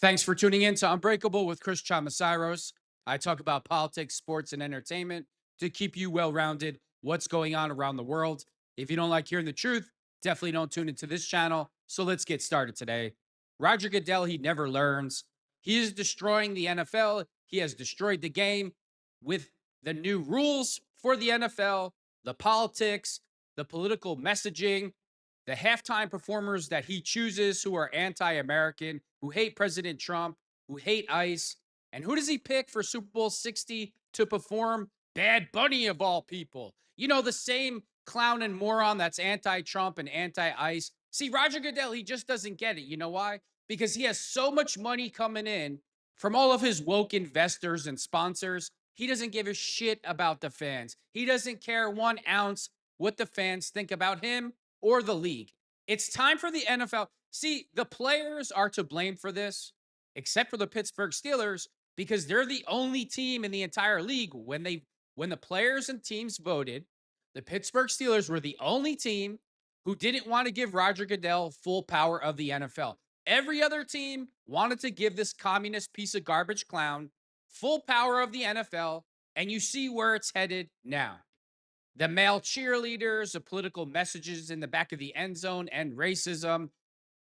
Thanks for tuning in to Unbreakable with Chris Chamasiros. I talk about politics, sports, and entertainment to keep you well rounded. What's going on around the world? If you don't like hearing the truth, definitely don't tune into this channel. So let's get started today. Roger Goodell, he never learns. He is destroying the NFL. He has destroyed the game with the new rules for the NFL, the politics, the political messaging, the halftime performers that he chooses who are anti-American, who hate President Trump, who hate ICE. And who does he pick for Super Bowl 60 to perform? Bad Bunny of all people. You know, the same clown and moron that's anti-Trump and anti-ICE. See, Roger Goodell, he just doesn't get it. You know why? Because he has so much money coming in from all of his woke investors and sponsors. He doesn't give a shit about the fans. He doesn't care 1 ounce what the fans think about him or the league. It's time for the NFL. See, the players are to blame for this, except for the Pittsburgh Steelers, because they're the only team in the entire league when the players and teams voted, the Pittsburgh Steelers were the only team who didn't want to give Roger Goodell full power of the NFL. Every other team wanted to give this communist piece of garbage clown full power of the NFL, and you see where it's headed now. The male cheerleaders, the political messages in the back of the end zone, and racism,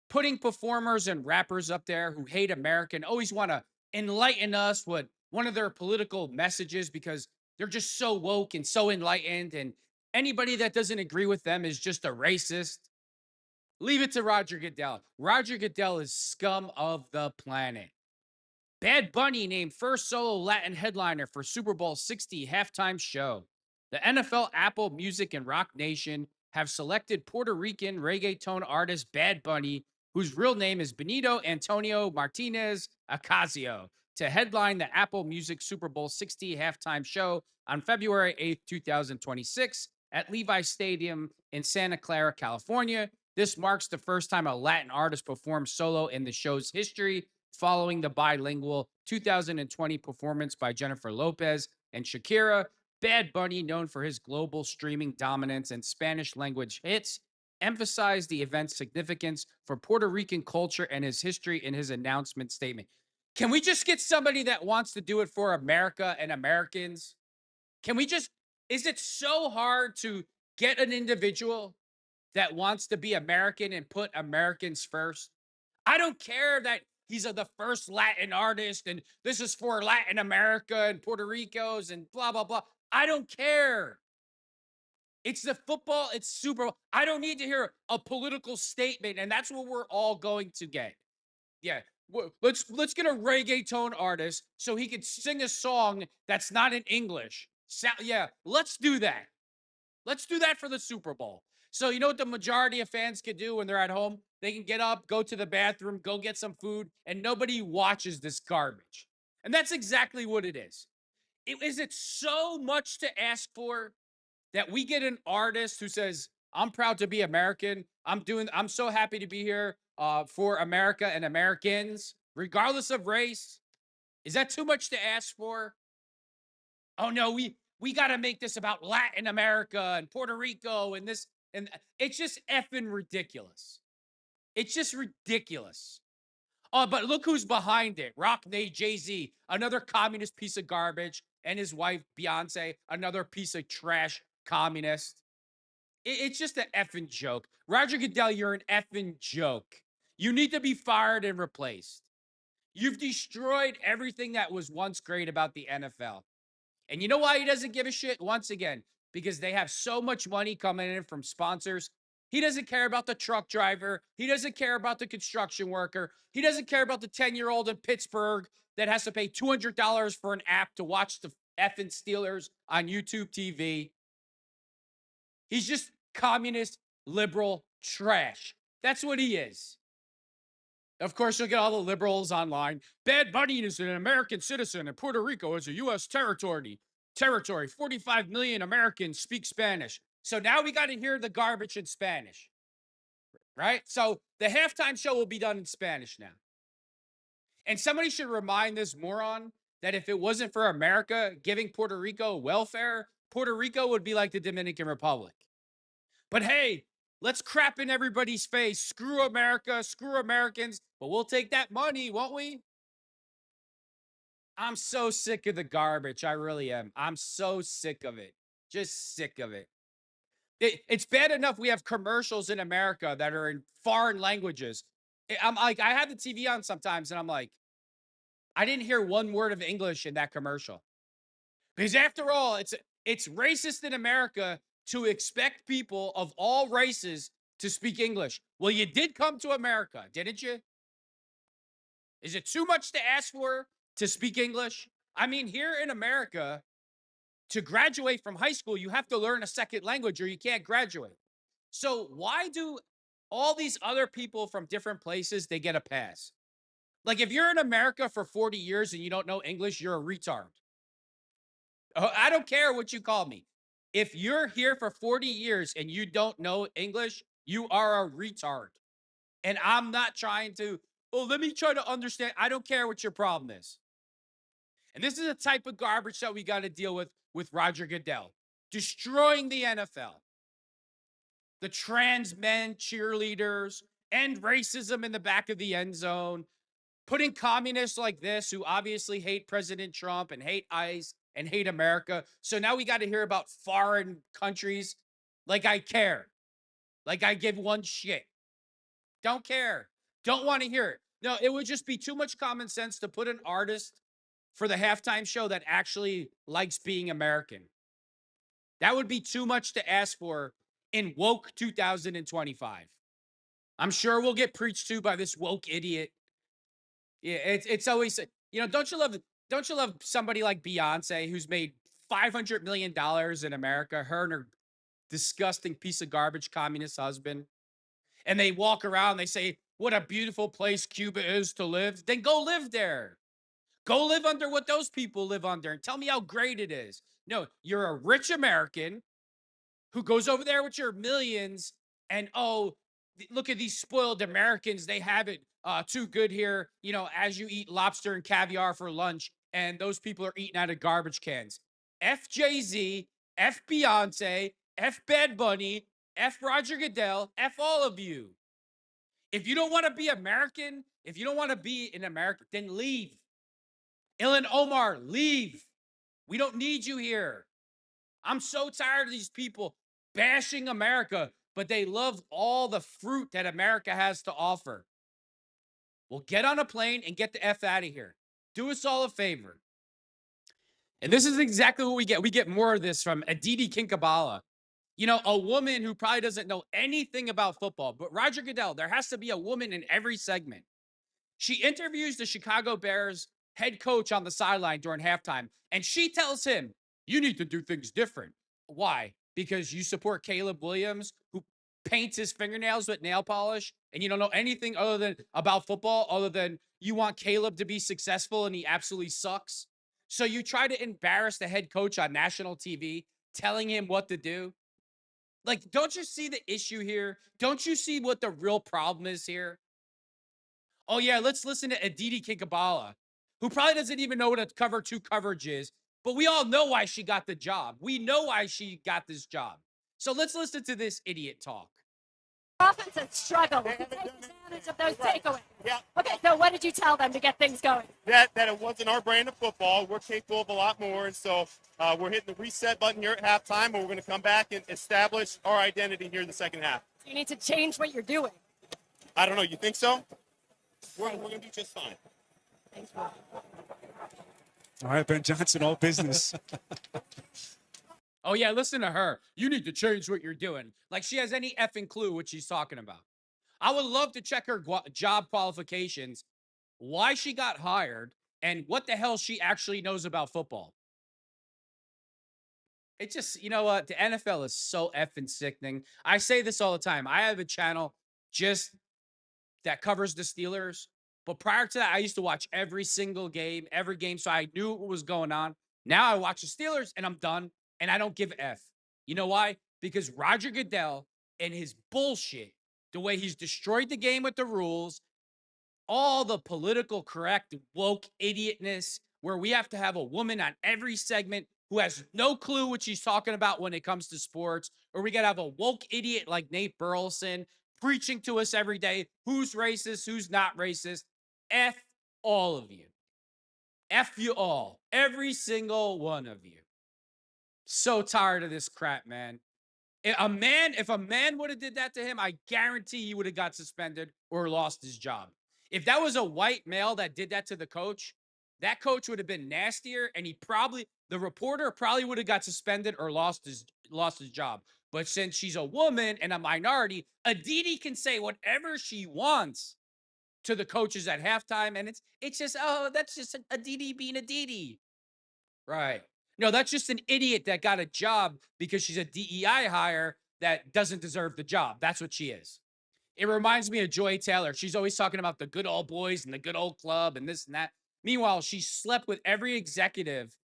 putting performers and rappers up there who hate America and always want to enlighten us with one of their political messages because they're just so woke and so enlightened. And anybody that doesn't agree with them is just a racist. Leave it to Roger Goodell. Roger Goodell is scum of the planet. Bad Bunny named first solo Latin headliner for Super Bowl 60 halftime show. The NFL, Apple Music, and Rock Nation have selected Puerto Rican reggaeton artist Bad Bunny, whose real name is Benito Antonio Martinez Ocasio, to headline the Apple Music Super Bowl 60 halftime show on February 8th, 2026, at Levi Stadium in Santa Clara, California. This marks the first time a Latin artist performed solo in the show's history, following the bilingual 2020 performance by Jennifer Lopez and Shakira. Bad Bunny, known for his global streaming dominance and Spanish language hits, emphasized the event's significance for Puerto Rican culture and his history in his announcement statement. Can we just get somebody that wants to do it for America and Americans? Can we just, is it so hard to get an individual that wants to be American and put Americans first? I don't care that he's the first Latin artist and this is for Latin America and Puerto Ricos and blah, blah, blah. I don't care. It's the football, it's Super Bowl. I don't need to hear a political statement, and that's what we're all going to get. Yeah. Let's get a reggaeton artist so he could sing a song that's not in English. Yeah, let's do that. Let's do that for the Super Bowl. So, you know what the majority of fans can do when they're at home? They can get up, go to the bathroom, go get some food, and nobody watches this garbage. And that's exactly what it is. Is it so much to ask for that we get an artist who says, I'm proud to be American. I'm so happy to be here for America and Americans, regardless of race? Is that too much to ask for? Oh no, we got to make this about Latin America and Puerto Rico and this and it's just effing ridiculous. It's just ridiculous. Oh, but look who's behind it. Rock Nate, Jay-Z, another communist piece of garbage, and his wife Beyonce, another piece of trash communist. It's just an effing joke. Roger Goodell, you're an effing joke. You need to be fired and replaced. You've destroyed everything that was once great about the NFL. And you know why he doesn't give a shit? Once again, because they have so much money coming in from sponsors. He doesn't care about the truck driver. He doesn't care about the construction worker. He doesn't care about the 10-year-old in Pittsburgh that has to pay $200 for an app to watch the effing Steelers on YouTube TV. He's just communist, liberal trash. That's what he is. Of course, you'll get all the liberals online. Bad Bunny is an American citizen, and Puerto Rico is a U.S. territory. 45 million Americans speak Spanish. So now we got to hear the garbage in Spanish, right? So the halftime show will be done in Spanish now. And somebody should remind this moron that if it wasn't for America giving Puerto Rico welfare, Puerto Rico would be like the Dominican Republic. But hey, let's crap in everybody's face. Screw America, screw Americans, but we'll take that money, won't we? I'm so sick of the garbage. I really am. I'm so sick of it. Just sick of it. It's bad enough we have commercials in America that are in foreign languages. I'm like, I have the TV on sometimes, and I'm like, I didn't hear one word of English in that commercial. Because after all, it's racist in America to expect people of all races to speak English. Well, you did come to America, didn't you? Is it too much to ask for to speak English? I mean, here in America, to graduate from high school, you have to learn a second language or you can't graduate. So why do all these other people from different places they get a pass? Like if you're in America for 40 years and you don't know English, you're a retard. I don't care what you call me. If you're here for 40 years and you don't know English, you are a retard. And I'm not trying to, oh, let me try to understand. I don't care what your problem is. And this is the type of garbage that we got to deal with Roger Goodell, destroying the NFL, the trans men cheerleaders, and racism in the back of the end zone, putting communists like this who obviously hate President Trump and hate ICE and hate America. So now we got to hear about foreign countries like I care, like I give one shit. Don't care. Don't want to hear it. No, it would just be too much common sense to put an artist for the halftime show that actually likes being American. That would be too much to ask for in woke 2025. I'm sure we'll get preached to by this woke idiot. Yeah, it's always, don't you love somebody like Beyonce who's made $500 million in America, her and her disgusting piece of garbage communist husband, and they walk around, they say, "What a beautiful place Cuba is to live." Then go live there. Go live under what those people live under and tell me how great it is. No, you're a rich American who goes over there with your millions and, oh, look at these spoiled Americans. They have it too good here. As you eat lobster and caviar for lunch, and those people are eating out of garbage cans. F Jay Z, F Beyonce, F Bad Bunny, F Roger Goodell, F all of you. If you don't want to be American, if you don't want to be an American, then leave. Ilan Omar, leave. We don't need you here. I'm so tired of these people bashing America, but they love all the fruit that America has to offer. Well, get on a plane and get the F out of here. Do us all a favor. And this is exactly what we get. We get more of this from Aditi Kinkhabwala. A woman who probably doesn't know anything about football, but Roger Goodell, there has to be a woman in every segment. She interviews the Chicago Bears head coach on the sideline during halftime, and she tells him, "You need to do things different." Why? Because you support Caleb Williams, who paints his fingernails with nail polish, and you don't know anything other than about football, other than you want Caleb to be successful and he absolutely sucks. So you try to embarrass the head coach on national TV, telling him what to do. Like, don't you see the issue here? Don't you see what the real problem is here? Oh yeah, let's listen to Aditi Kinkhabwala, who probably doesn't even know what a cover two coverage is, but we all know why she got the job. We know why she got this job. So let's listen to this idiot talk. Offense has struggled. Take advantage of those takeaways. Yeah. Okay, so what did you tell them to get things going? That it wasn't our brand of football. We're capable of a lot more, and so we're hitting the reset button here at halftime, and we're going to come back and establish our identity here in the second half. You need to change what you're doing. I don't know. You think so? We're going to do just fine. Thanks, Rob. All right, Ben Johnson, all business. Oh yeah, listen to her. You need to change what you're doing. Like she has any effing clue what she's talking about. I would love to check her job qualifications, why she got hired, and what the hell she actually knows about football. It's just, you know what? The NFL is so effing sickening. I say this all the time. I have a channel just that covers the Steelers. But prior to that, I used to watch every single game, every game. So I knew what was going on. Now I watch the Steelers and I'm done. And I don't give a F. You know why? Because Roger Goodell and his bullshit, the way he's destroyed the game with the rules, all the political correct woke idiotness, where we have to have a woman on every segment who has no clue what she's talking about when it comes to sports, or we got to have a woke idiot like Nate Burleson preaching to us every day who's racist, who's not racist. F all of you. F you all. Every single one of you. So tired of this crap, man. If a man would have did that to him, I guarantee he would have got suspended or lost his job. If that was a white male that did that to the coach, that coach would have been nastier, and the reporter probably would have got suspended or lost his job. But since she's a woman and a minority, Aditi can say whatever she wants to the coaches at halftime, and it's just, oh, that's just Aditi being Aditi. Right. No, that's just an idiot that got a job because she's a DEI hire that doesn't deserve the job. That's what she is. It reminds me of Joy Taylor. She's always talking about the good old boys and the good old club and this and that. Meanwhile, she slept with every executive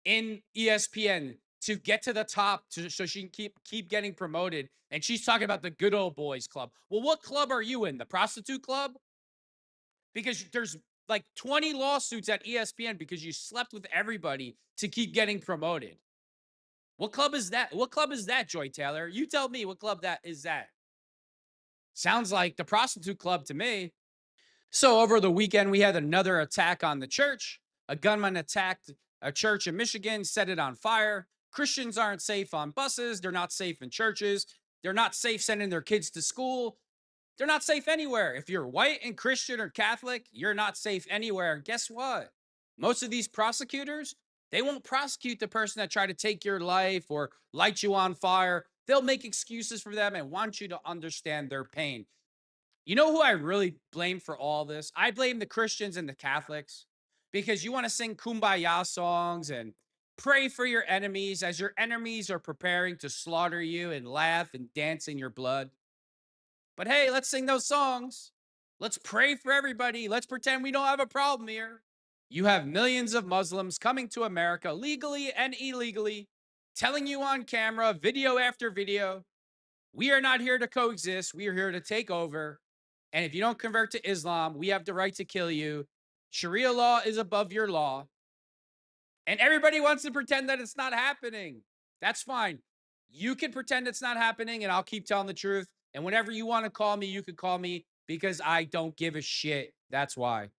in ESPN to get to the top so she can keep getting promoted. And she's talking about the good old boys club. Well, what club are you in? The prostitute club? Because there's like 20 lawsuits at ESPN because you slept with everybody to keep getting promoted. What club is that? What club is that, Joy Taylor? You tell me what club that is that. Sounds like the prostitute club to me. So over the weekend, we had another attack on the church. A gunman attacked a church in Michigan, set it on fire. Christians aren't safe on buses. They're not safe in churches. They're not safe sending their kids to school. They're not safe anywhere. If you're white and Christian or Catholic, you're not safe anywhere. And guess what? Most of these prosecutors, they won't prosecute the person that tried to take your life or light you on fire. They'll make excuses for them and want you to understand their pain. You know who I really blame for all this? I blame the Christians and the Catholics because you want to sing kumbaya songs and pray for your enemies as your enemies are preparing to slaughter you and laugh and dance in your blood. But hey, let's sing those songs. Let's pray for everybody. Let's pretend we don't have a problem here. You have millions of Muslims coming to America legally and illegally, telling you on camera, video after video, we are not here to coexist. We are here to take over. And if you don't convert to Islam, we have the right to kill you. Sharia law is above your law. And everybody wants to pretend that it's not happening. That's fine. You can pretend it's not happening, and I'll keep telling the truth. And whenever you want to call me, you can call me because I don't give a shit. That's why.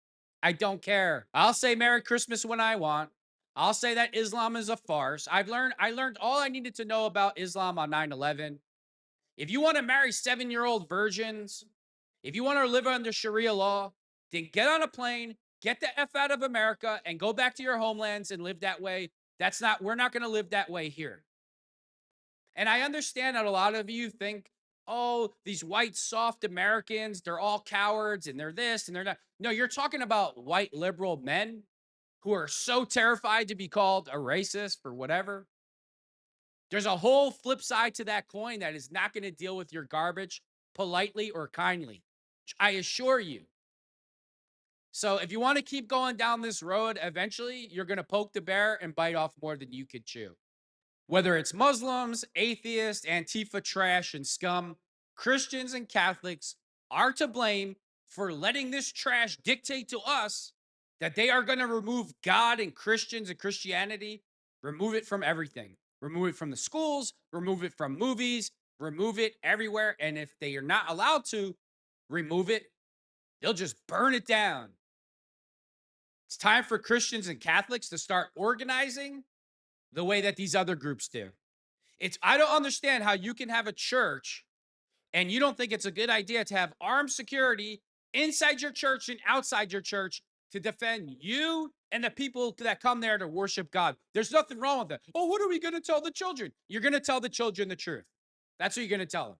I don't care. I'll say Merry Christmas when I want. I'll say that Islam is a farce. I learned all I needed to know about Islam on 9/11. If you want to marry 7-year-old virgins, if you want to live under Sharia law, then get on a plane, get the F out of America, and go back to your homelands and live that way. We're not going to live that way here. And I understand that a lot of you think, oh, these white, soft Americans, they're all cowards and they're this and they're not. No, you're talking about white liberal men who are so terrified to be called a racist or whatever. There's a whole flip side to that coin that is not going to deal with your garbage politely or kindly. I assure you. So if you want to keep going down this road, eventually you're going to poke the bear and bite off more than you could chew. Whether it's Muslims, atheists, Antifa trash and scum, Christians and Catholics are to blame for letting this trash dictate to us that they are going to remove God and Christians and Christianity, remove it from everything. Remove it from the schools, remove it from movies, remove it everywhere. And if they are not allowed to remove it, they'll just burn it down. It's time for Christians and Catholics to start organizing the way that these other groups do. I don't understand how you can have a church and you don't think it's a good idea to have armed security inside your church and outside your church to defend you and the people that come there to worship God. There's nothing wrong with that. Oh, what are we going to tell the children? You're going to tell the children the truth. That's what you're going to tell them.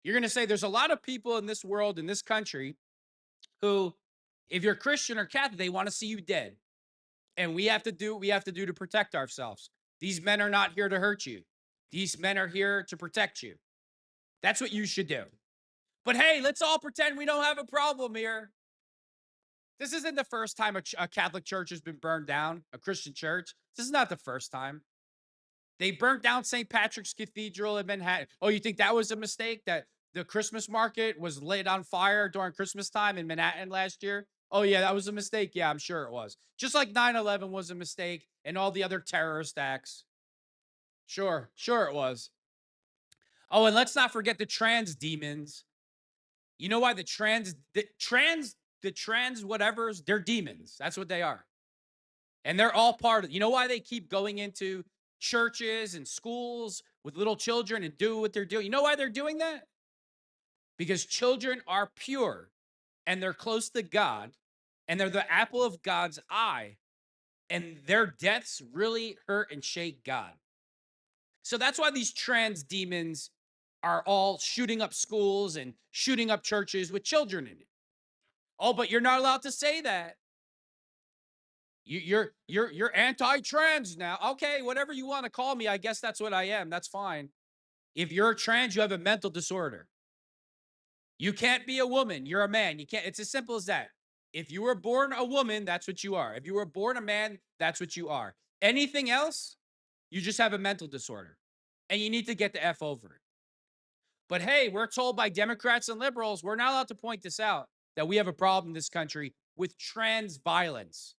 You're going to say there's a lot of people in this world, in this country, who, if you're Christian or Catholic, they want to see you dead. And we have to do what we have to do to protect ourselves. These men are not here to hurt you. These men are here to protect you. That's what you should do. But hey, let's all pretend we don't have a problem here. This isn't the first time a Catholic church has been burned down, a Christian church. This is not the first time. They burnt down St. Patrick's Cathedral in Manhattan. Oh, you think that was a mistake? That the Christmas market was lit on fire during Christmas time in Manhattan last year? Oh, yeah, that was a mistake. Yeah, I'm sure it was. Just like 9/11 was a mistake and all the other terrorist acts. Sure it was. Oh, and let's not forget the trans demons. You know why the trans the trans whatevers, they're demons. That's what they are. And they're all part of, you know why they keep going into churches and schools with little children and do what they're doing? You know why they're doing that? Because children are pure and they're close to God and they're the apple of God's eye. And their deaths really hurt and shake God. So that's why these trans demons are all shooting up schools and shooting up churches with children in it. Oh, but you're not allowed to say that. You're anti-trans now. Okay, whatever you want to call me, I guess that's what I am. That's fine. If you're trans, you have a mental disorder. You can't be a woman. You're a man. You can't. It's as simple as that. If you were born a woman, that's what you are. If you were born a man, that's what you are. Anything else, you just have a mental disorder. And you need to get the F over it. But hey, we're told by Democrats and liberals, we're not allowed to point this out, that we have a problem in this country with trans violence.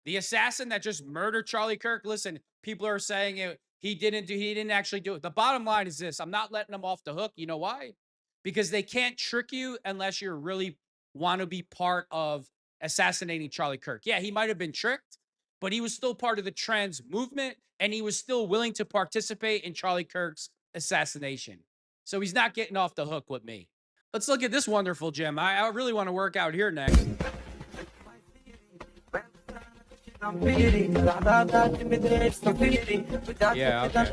The assassin that just murdered Charlie Kirk, listen, people are saying he didn't actually do it. The bottom line is this: I'm not letting them off the hook. You know why? Because they can't trick you unless you really want to be part of assassinating Charlie Kirk. Yeah, he might have been tricked, but he was still part of the trans movement and he was still willing to participate in Charlie Kirk's assassination. So he's not getting off the hook with me. Let's look at this wonderful gem. I really want to work out here next. Yeah, okay.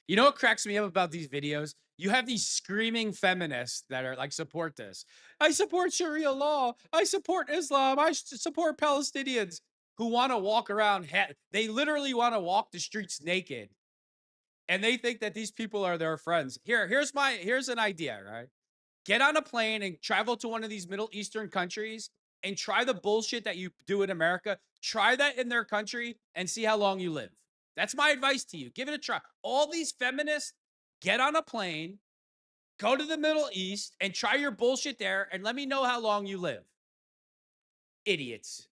You know what cracks me up about these videos? You have these screaming feminists that are like, support this. I support Sharia law. I support Islam. I support Palestinians, who want to walk around. They literally want to walk the streets naked. And they think that these people are their friends. Here's an idea, right? Get on a plane and travel to one of these Middle Eastern countries and try the bullshit that you do in America. Try that in their country and see how long you live. That's my advice to you. Give it a try. All these feminists, get on a plane, go to the Middle East and try your bullshit there and let me know how long you live. Idiots.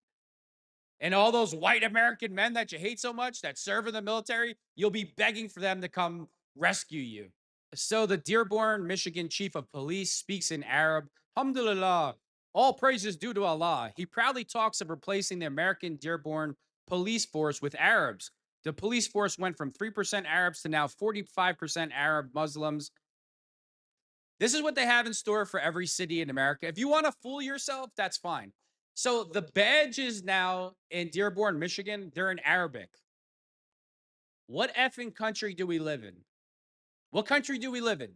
And all those white American men that you hate so much that serve in the military, you'll be begging for them to come rescue you. So the Dearborn, Michigan chief of police speaks in Arab. Alhamdulillah, all praises due to Allah. He proudly talks of replacing the American Dearborn police force with Arabs. The police force went from 3% Arabs to now 45% Arab Muslims. This is what they have in store for every city in America. If you want to fool yourself, that's fine. So the badges now in Dearborn, Michigan, they're in Arabic. What effing country do we live in? What country do we live in?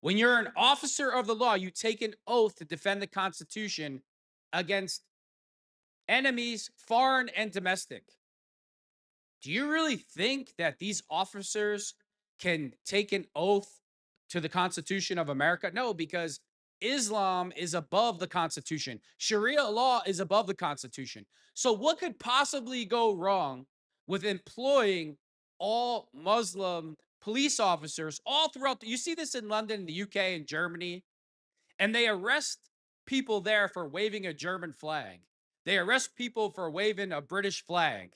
When you're an officer of the law, you take an oath to defend the Constitution against enemies, foreign and domestic. Do you really think that these officers can take an oath to the Constitution of America? No, because Islam is above the Constitution. Sharia law is above the Constitution. So what could possibly go wrong with employing all Muslim police officers all throughout? You see this in London, the UK, and Germany, and they arrest people there for waving a German flag. They arrest people for waving a British flag.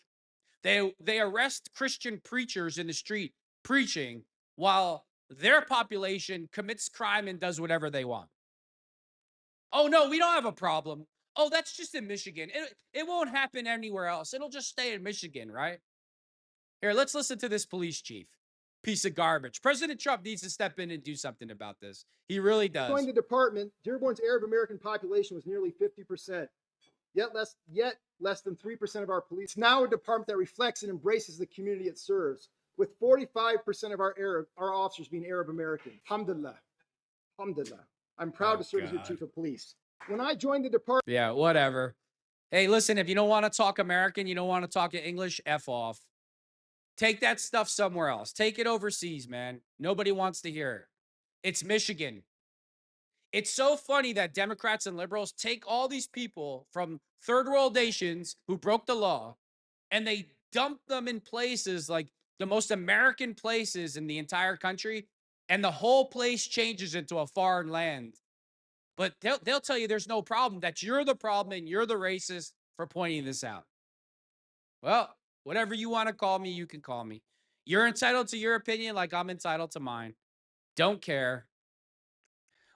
They arrest Christian preachers in the street preaching while their population commits crime and does whatever they want. Oh, no, we don't have a problem. Oh, that's just in Michigan. It won't happen anywhere else. It'll just stay in Michigan, right? Here, let's listen to this police chief. Piece of garbage. President Trump needs to step in and do something about this. He really does. Joined the department, Dearborn's Arab American population was nearly 50%. Yet less than 3% of our police. It's now a department that reflects and embraces the community it serves, with 45% of our officers being Arab American. Alhamdulillah. Alhamdulillah. I'm proud to serve as your chief of police. When I joined the department. Yeah, whatever. Hey, listen, if you don't want to talk American, you don't want to talk English, F off. Take that stuff somewhere else. Take it overseas, man. Nobody wants to hear it. It's Michigan. It's so funny that Democrats and liberals take all these people from third world nations who broke the law and they dump them in places like the most American places in the entire country, and the whole place changes into a foreign land. But they'll tell you there's no problem, that you're the problem and you're the racist for pointing this out. Well, whatever you want to call me, you can call me. You're entitled to your opinion like I'm entitled to mine. Don't care.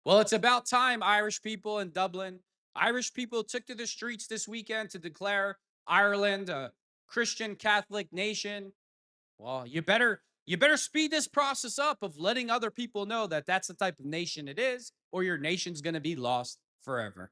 Well, it's about time, Irish people in Dublin. Irish people took to the streets this weekend to declare Ireland a Christian Catholic nation. Well, you better speed this process up of letting other people know that that's the type of nation it is, or your nation's going to be lost forever.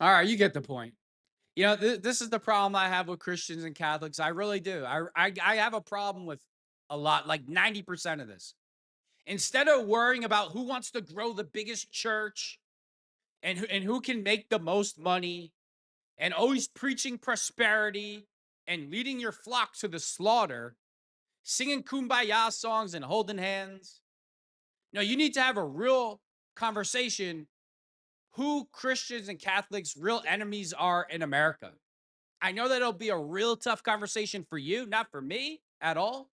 All right, you get the point. This is the problem I have with Christians and Catholics. I really do. I have a problem with a lot, like 90% of this. Instead of worrying about who wants to grow the biggest church and who can make the most money and always preaching prosperity and leading your flock to the slaughter, singing kumbaya songs and holding hands. No, you need to have a real conversation who Christians and Catholics' real enemies are in America. I know that it'll be a real tough conversation for you, not for me at all.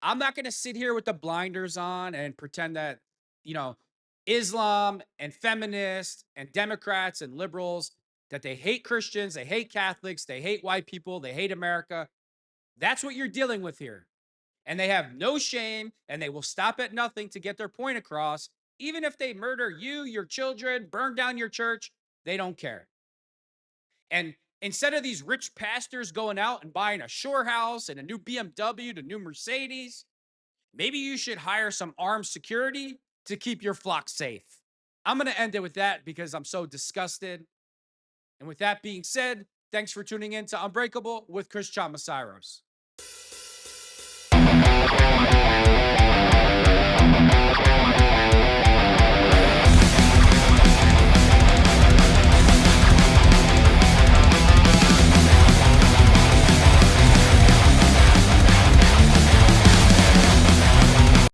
I'm not going to sit here with the blinders on and pretend that, you know, Islam and feminists and Democrats and liberals, that they hate Christians, they hate Catholics, they hate white people, they hate America. That's what you're dealing with here. And they have no shame and they will stop at nothing to get their point across. Even if they murder you, your children, burn down your church, they don't care. And instead of these rich pastors going out and buying a shore house and a new BMW, a new Mercedes, maybe you should hire some armed security to keep your flock safe. I'm going to end it with that because I'm so disgusted. And with that being said, thanks for tuning in to Unbreakable with Chris Chamasiros.